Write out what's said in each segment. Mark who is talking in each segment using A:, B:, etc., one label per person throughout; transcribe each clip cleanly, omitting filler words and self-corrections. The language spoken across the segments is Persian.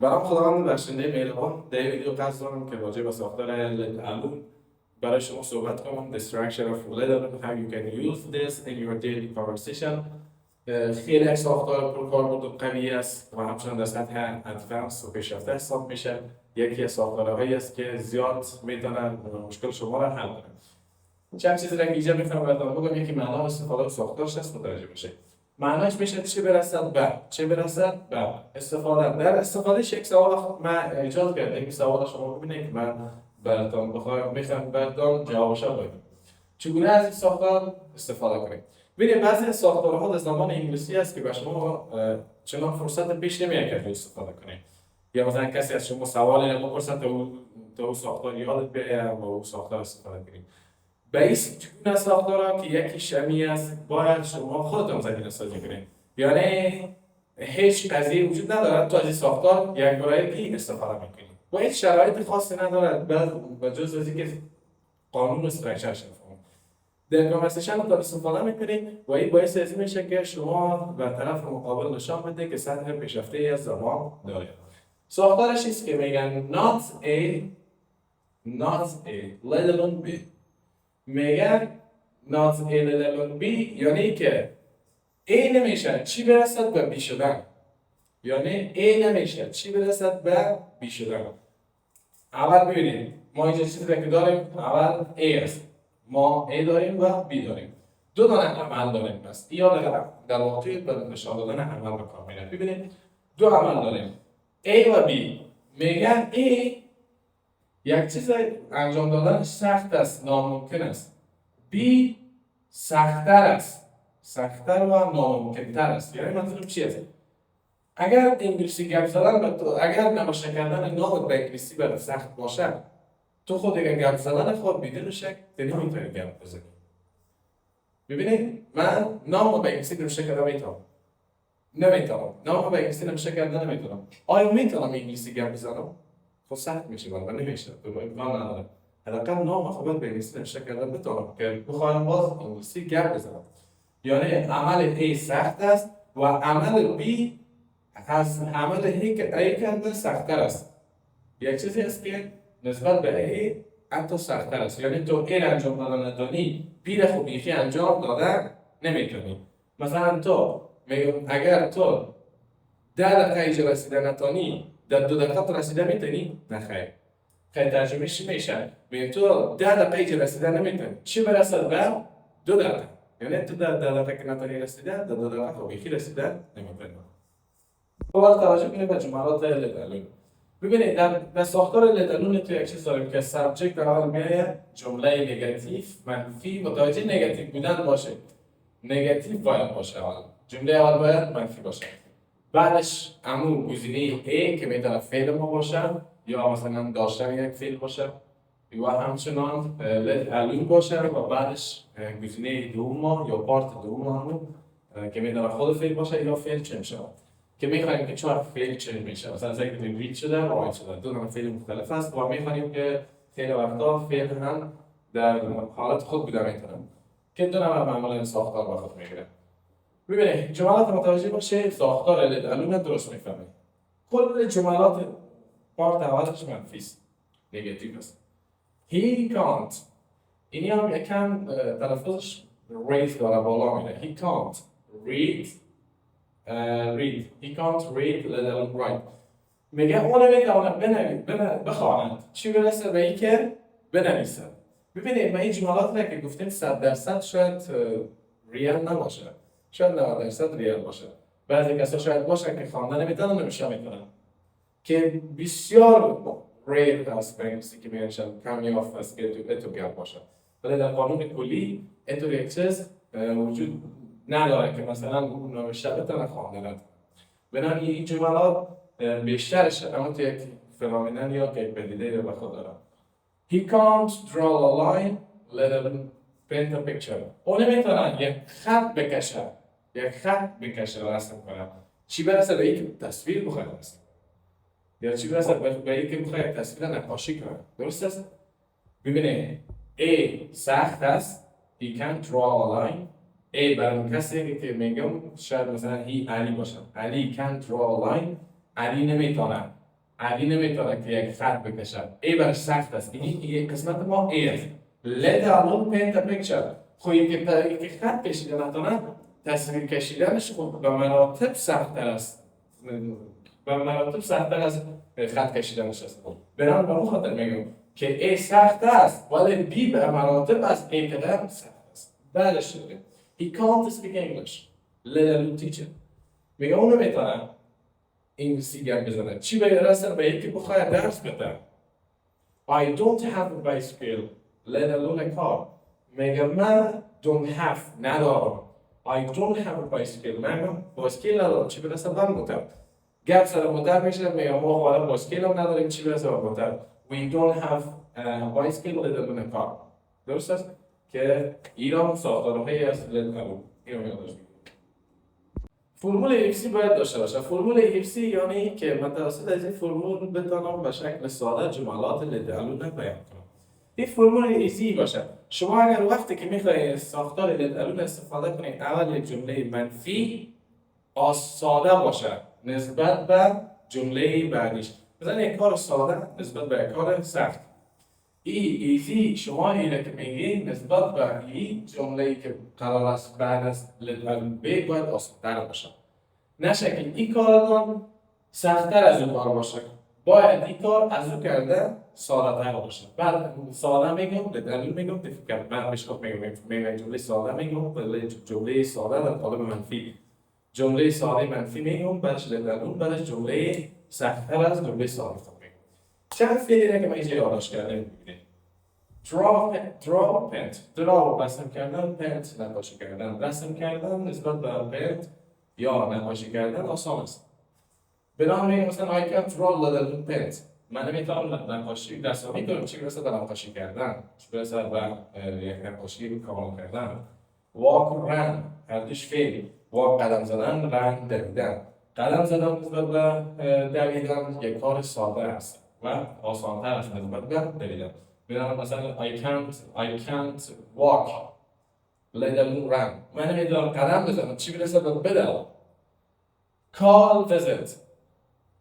A: برام خداوند بخشنده مهربان در ویدیو قصد دارم که راجع به ساختار الون برای شما صحبت کنم. The structure of letter, how you can use this in your daily conversation. خیلی از ساختار پرکاربرد و قوی است و همچنان در سطح ادوانس و پیشرفته حساب میشه. یکی از ساختارهایی است که زیاد میتونن مشکل شما را حل کنه. چند چیز را اینجا میخوام براتون بگم. یکی معنا استفاده و ساختارش است متوجه بشید. معناش میشه چه برسد به چه برسد به استفاده. در استفادهش یک سوال من ایجاد کردم. این سوال شما ببینید که من براتون میخوام براتون جوابش بدم. چگونه از این ساختار استفاده کنید؟ ببینید بعضی از ساختارها در زبان انگلیسی است که به شما چنان فرصت پیش نمیاد که استفاده کنید. یا مثلا کسی از شما سوالی نمیپرسد تا اون ساختار یادت بیاد و اون ساختار استفاده کنید. به این چگونه ساختارها که یکی شمی است باید شما خودتون زمینه سازی کنید. یعنی هیچ قضیه وجود ندارد تو از این ساختار یک بارایی استفاده میکنید و هیچ شرایط خاصی ندارد به جز از اینکه قانون استراکچر شفاف در کانورسیشن رو استفاده میکنید و این باعث از این میشه که شما به طرف مقابل نشان بده که سطح پیشرفته از زبان دارید. ساختارش است که میگن not a let alone b. میگن not a let alone b یعنی که ای نمیشه چی برسد به بی شدن. یعنی ای نمیشه چی برسد به بی شدن. اول ببینید ما اینجا چیزی که داریم اول ای است. ما ای داریم و بی داریم. دو دانه عمل داریم پس یا در واقع به نشان دادن عمل به کار میره. ببینید دو عمل داریم ای و بی. میگن ای یک چیز انجام دادن سخت است، ناممکن است. بی سخت‌تر است، سخت‌تر و ناممکن‌تر است. یعنی منظورم چی است؟ اگر انگلیسی گپ زدن اگر نمایش کردن نامت به انگلیسی برات سخت باشه، تو خود اگر گپ زدن خود بدون شک نمیتونی گپ بزنی. ببینید من نام به انگلیسی نمیشه کردن نمیتونم. نام به انگلیسی نمیشه کردن نمیتونم. آیا میتونم انگلیسی گپ بزنم؟ خب سخت میشه ولی نمیشه. تو امکان نداره. حداقل نام خود به انگلیسی نمیشه کردن بتونم که بخوام باز انگلیسی گپ بزنم. یعنی عمل ای سخت است و عمل بی از عمل ای کردن سخت‌تر است. یک چیزی است که نسبت به ای حتی سخت‌تر است. یعنی تو ای انجام دادن ندانی بی را خب بیخی انجام دادن نمیتونی. مثلا تو اگر تو 10 دقیقه اینجا رسیدن نتانی در 2 دقیقه رسیدن میتونی؟ نه خیر. خیلی ترجمهش میشه تو 10 دقیقه اینجا رسیدن نمیتونی چی برسد به 2 دقیقه. یعنی تو در 10 دقیقه که نتانی رسیدن در 2 دقیقه خب بیخی رسیدن نمیتونی. باید توجه کنید به جملات لدالون. ببینید در ساختار لدالون تو یک چیز داریم که سابجکت اول میاد جمله نگاتیو منفی متوجه نگاتیو بودن باشه. نگاتیو باید باشه اول. جمله اول باید منفی باشه. بعدش همون گزینه A که میتونه فعل ما باشه یا مثلا داشتن یک فعل باشه یا همچنان لدالون باشه و بعدش گزینه دوم یا پارت دوم همون که میتونه خود فعل باشه یا فعل چه میشه. که میخوایم که چهار فعل چه میشه. مثلا زنگ که ریچ شده و رایت شده. دو تا فعل مختلف است و میخوایم که خیلی وقتا فعل هم در حالت خود بوده میتونن. که دو نوع معمولا ساختار با خود میگیره. ببینید جملات متوجه باشه ساختار لدالون درست میفهمید. کل جملات پارت اولش منفی است. نگاتیو است. He can't. اینی هم یکم تلفظش ریز داره بالا میره. He can't read. He can't read let alone write. میگه اون نمیتونه بخواند چی برسه به این که بنویسه. ببینید ما این جملات را که گفتیم 100% شاید ریال نباشه. شاید 90% ریال باشه. بعضی کسا شاید باشه که خواندن نمیتونن نمیشه میتونن. که بسیار ریل هست به انگلیسی که میگن کمیاب است که تو گپ باشه. ولی در قانون کلی اینطور یک چیز وجود نداره که مثلا نوشته بتونه خواندن. بنابراین این جملات بیشترش اما تو یک فنومن یا یک پدیده به خود داره. He can't draw a line, let alone paint a picture. اون نمیتونه یک خط بکشه رسم کنه. چی برسه به اینکه تصویر بخواد رسم. یا چی برسه به اینکه بخواد یک تصویر نقاشی کنه. درست است؟ ببینید A سخت است. He can't draw a line. ای برای کسی که میگم شاید مثلا علی باشه. علی can't draw a line. علی نمیتونه علی نمیتونه که یک خط بکشه. ای برش سخت است. این قسمت ما ای است. Let alone paint a picture. خب که خط کشیده نتونه تصویر کشیدنش خب به مراتب سخت‌تر است. به مراتب سخت‌تر از خط کشیدنش است. برام به اون خاطر میگم که ای سخت است ولی بی به مراتب از ای قدر سخت است. بعدش میگه He can't speak English. Let alone teach it. میگه اون نمیتونه انگلیسی گپ بزنه. چی برسه به یکی بخواد درس بده. I don't have a bicycle. Let alone a car. میگه من don't have ندارم. I don't have a bicycle. من بایسکل ندارم. چی برسه به موتور. گپ سر موتور میشه میگه ما حالا بایسکل هم نداریم چی برسه به موتور. We don't have a bicycle let alone a car. درست است که ایران ساختارهایی از let alone. اینو یادش بگیرید. فرمول حفظی باید داشته باشه. فرمول حفظی یعنی که من توسط از این فرمول بتوانم به شکل ساده جملات let alone بیان کنم. این فرمول ایزی باشه. شما اگر وقتی که میخواید ساختار let alone استفاده کنید اول یک جمله منفی ساده باشه نسبت به جمله بعدیش. مثلا یک کار ساده نسبت به یک کار سخت. ایزی شما اینه که میگید نسبت به این جمله‌ای که قرار است بعد از let alone باید آسان‌تر باشه. نشه که این کارتان سخت‌تر از اون کار باشه. باید این کار از اون کرده ساده تر باشه. بعد ساده میگم let alone میگم difficult. من بهش میگم جمله ساده میگم ولی جمله ساده در قالب منفی. جمله ساده منفی میگم بعدش let alone بعدش جمله سخت‌تر از جمله ساده میگم. چند فعلی که ما اینجا یادداشت کردیم ببینید. draw رسم کردن paint نقاشی کردن رسم کردن نسبت به paint یا نقاشی کردن آسان است. بنابراین مثلا I can't draw let alone paint. من نمیتونم نقاشی رسمی کنم چی برسه به نقاشی کردن چی برسه به یک نقاشی کامل کردن. walk run هردوش فعل walk قدم زدن run دویدن. قدم زدن نسبت به دویدن یک کار ساده است و آسان‌تر است نسبت به دویدن. مثلا I can't walk let alone run. من نمیتونم قدم بزنم چی برسه به بدوم. call visit.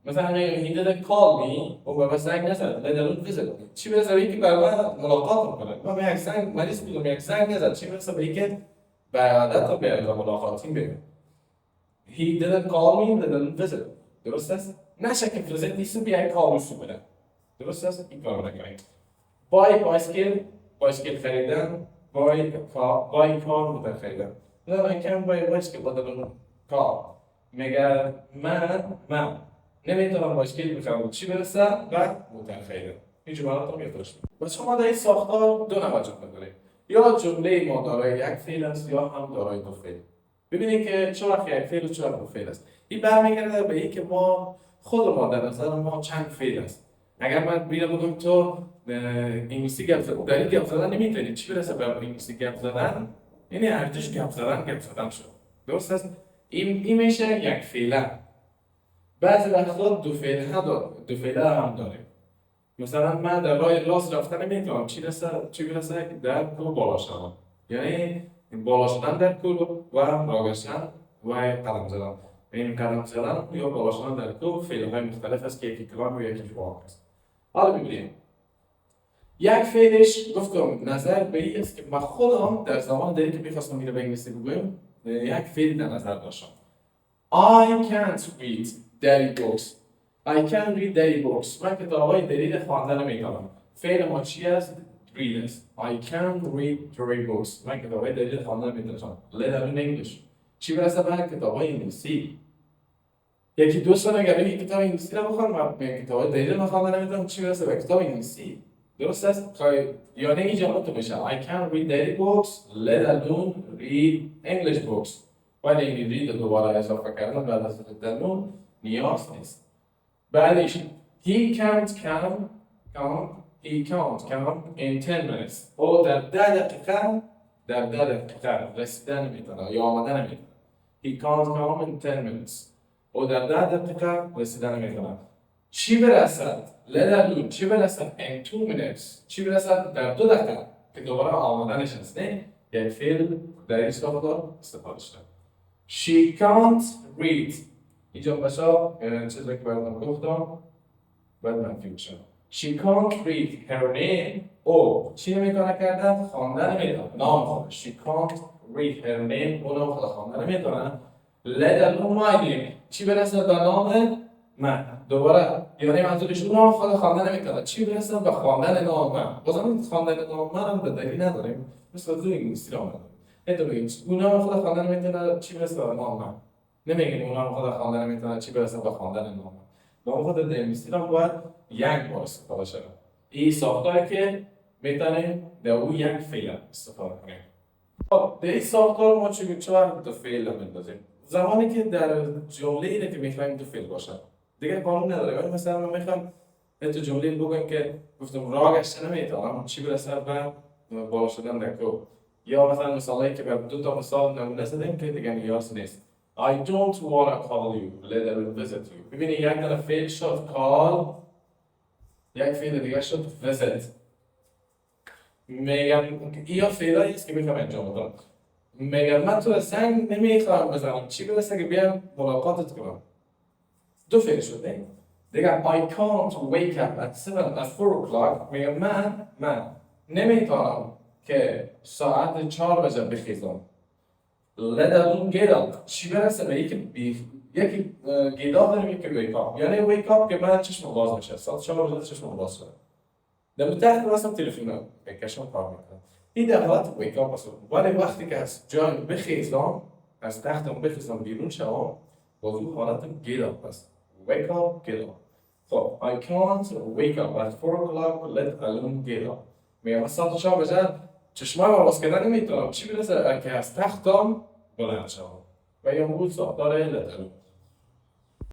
A: مثلا he didn't call me و به زنگ نزد let alone visit. چی برسه به اینکه برای من ملاقات کنه. من به یک زنگ مریض بودم یک زنگ نزد چی برسه به اینکه به عادت به ملاقاتی بریم. he didn't call me let alone visit. درست است؟ نشه که visit نیست بیای کالوسو بده. درست است؟ این کار نکنید. buy بایسکل خریدن buy کار بوده خریدن. نه I can't buy a bicycle بدون کار. میگه من نمیتونم بایسکل بخرم چی برسه و موتور خریدن. این جملات رو می‌داشت. و شما در این ساختار دو نوع جمله دارید. یا جمله ما دارای یک فعل است یا هم دارای دو فعل. ببینید که چه وقت یک فعل و چه وقت دو فعل است. این برمیگرده به اینکه ما خود ما در نظر ما چند فعل است. اگر من بگم تو انگلیسی گپ زدن در این گپ زدن نمیتونی چی برسه به انگلیسی گپ زدن یعنی ارزش گپ زدن شد. درست است؟ این میشه یک فعله. بعضی وقتا دو فعله هم داریم. مثلا من در راه راست رفتن نمیتونم چی برسه در کول بالا شدن. یعنی بالا شدن در کول و راه گشتن و قدم زدن. این قدم زدن یا بالا شدن در کول فعل‌های مختلف است که یکی کلام و یکی جواب است. حالا ببینیم یک فعلش گفتم نظر به این است که من خودم در زمان دیگه که می‌خواستم اینو به انگلیسی بگویم یک فعل در نظر داشتم. I can't read daily books. I can't read daily books. من کتاب‌های دلیل خواندن نمی‌تونم. فعل ما چی است؟ read است. I can't read daily books. من کتاب‌های دلیل خواندن نمی‌تونم. Let alone English. چی برسه به کتاب‌های انگلیسی؟ یکی دوستان اگر بگی کتاب انگلیسی رو بخوان من کتاب دلیل خواندن نمی‌تونم چی برسه به کتاب انگلیسی؟ درست است؟ یعنی این جملات میشه I can't read daily books, let alone read English books. ولی این read دوباره اضافه کردن بعد از let alone نیاز نیست. بعدش he can't come in 10 minutes. او در 10 دقیقه رسیدن نمیتونه یا آمدن نمیتونه. He can't come in 10 minutes. او در 10 دقیقه رسیدن نمیتونه. چی برسد؟ let alone چی برسد in 2 minutes. چی برسد در 2 دقیقه که دوباره آمدنش هست نه؟ یک فعل در این ساختار استفاده شده. She can't read. اینجا بسا چیزی که براتون گفتم باید منفی بشه. She can't read her name. او چی نمیتونه کردن؟ خواندن نمیتونه. نام خودش. She can't read her name. او نام خود خواندن نمیتونه. Let alone my name. چی برسه به نام من؟ دوباره یعنی منظورش اون نام خود خواندن نمیتونه. چی برسه به خواندن نام من؟ بازم خواندن نام من هم بدهی نداریم. مثل از انگلیسی نام نداریم. نمیتونه بگیم اون نام خود خواندن نمیتونه چی برسه به نام من. نمیگیم اون نام خود خواندن نمیتونه چی برسه به خواندن نام من. نام خود انگلیسی نام باید یک بار استفاده شده. این ساختاری که میتونیم در او یک فعل استفاده کنیم. خب در این ساختار ما چه دو فعل میندازیم؟ زمانی که در جمله اینه که میخوایم دو فعل باشه دیگه قانون نداره. ولی مثلا ما میخوام تو جمله بگم که گفتم راه گشته نمیتونم چی برسه به بالا شدن در کو، یا مثلا مثالی که به دو تا مثال نمونه زدیم که دیگه نیاز نیست. I don't wanna call you, let alone visit you. ببینید یک دونه فعل شد call، یک فعل دیگه شد visit. میگم این فعلایی است که میخوام انجام بدم. میگم من تو زنگ نمیخوام بزنم چی برسه که بیام ملاقاتت کنم. دو فعل شده دیگه. I can't wake up at 4 o'clock. میگم من نمیتونم که ساعت 4 بجه بخیزم. Let alone get up. چی برسه به یکی get up داریم یکی wake up. یعنی wake up که من چشم باز میشه. ساعت 4 بجه چشم باز شده. در متحد راستم تلفن بکشم کار میکنم. این در حالت wake up است. ولی وقتی که از جان بخیزم، از تختم بخیزم بیرون شوم، باز اون حالت get up است. Wake up, get up. خب I can't wake up at 4 o'clock, let alone get up. میگم از ساعت 4 بجه چشمای ما باز کردن نمیتونم چی برسه که از تختم بلند شوم. و یا بود ساختار let alone.